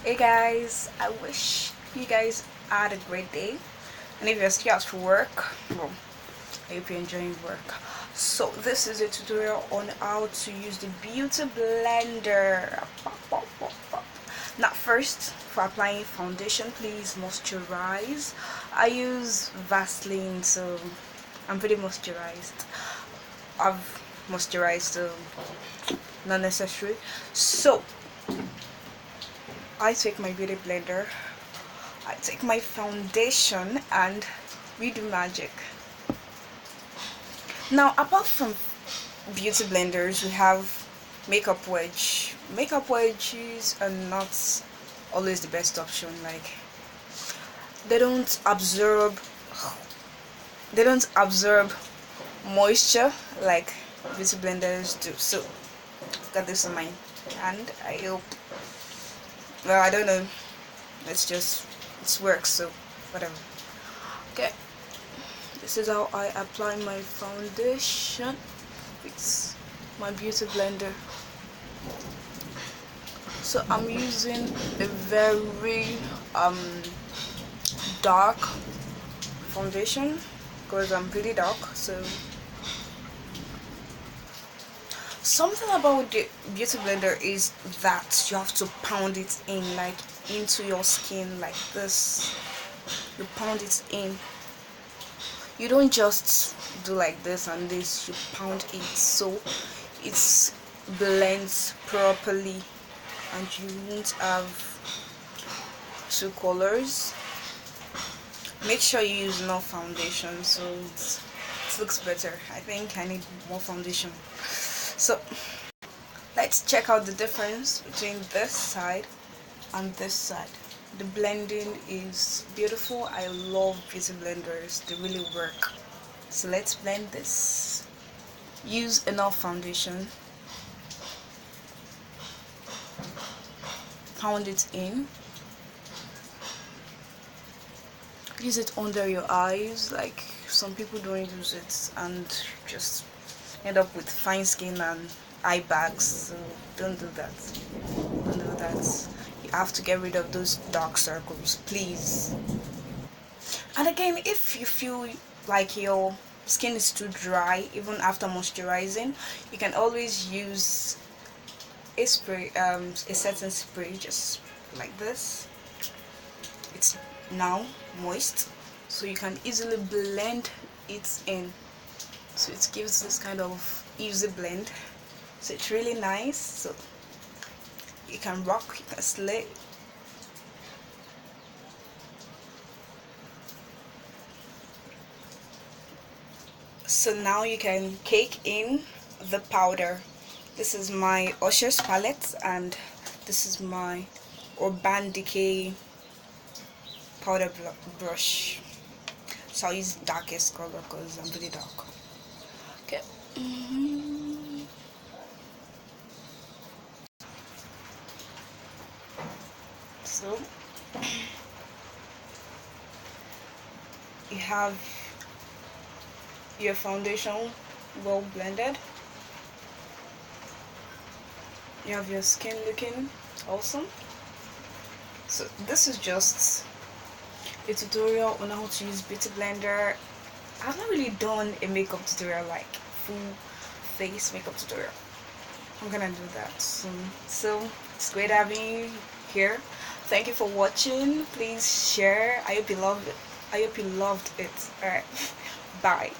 Hey guys, I wish you guys had a great day. And if you're still out for work, well, I hope you're enjoying work. So this is a tutorial on how to use the beauty blender. Now first, for applying foundation, please moisturize. I use Vaseline, so I'm pretty moisturized. I've moisturized, so not necessary. So I take my beauty blender, I take my foundation, and we do magic. Now, apart from beauty blenders, we have makeup wedge. Makeup wedges are not always the best option. Like, they don't absorb moisture like beauty blenders do. So got this in my hand. I hope, well, I don't know, it works, so whatever. Okay, this is how I apply my foundation with my beauty blender. So I'm using a very dark foundation because I'm pretty dark. So something about the beauty blender is that you have to pound it in, like into your skin, like this. You pound it in. You don't just do like this and this. You pound it so it blends properly, and you won't have two colors. Make sure you use enough foundation so it looks better. I think I need more foundation. So let's check out the difference between this side and this side. The blending is beautiful. I love beauty blenders, they really work. So let's blend this. Use enough foundation, pound it in, use it under your eyes. Like, some people don't use it and just end up with fine skin and eye bags, so don't do that. Don't do that. You have to get rid of those dark circles, please. And again, if you feel like your skin is too dry even after moisturizing, you can always use a spray, a setting spray, just like this. It's now moist, so you can easily blend it in. So it gives this kind of easy blend. So it's really nice. So you can rock, you can slay. So now you can cake in the powder. This is my Usher's palette, and this is my Urban Decay powder brush. So I'll use darkest color because I'm pretty dark. Okay. So you have your foundation well blended. You have your skin looking awesome. So this is just a tutorial on how to use beauty blender. I've not really done a makeup tutorial, like full face makeup tutorial. I'm gonna do that soon. So it's great having you here. Thank you for watching. Please share. I hope you loved it. Alright. Bye.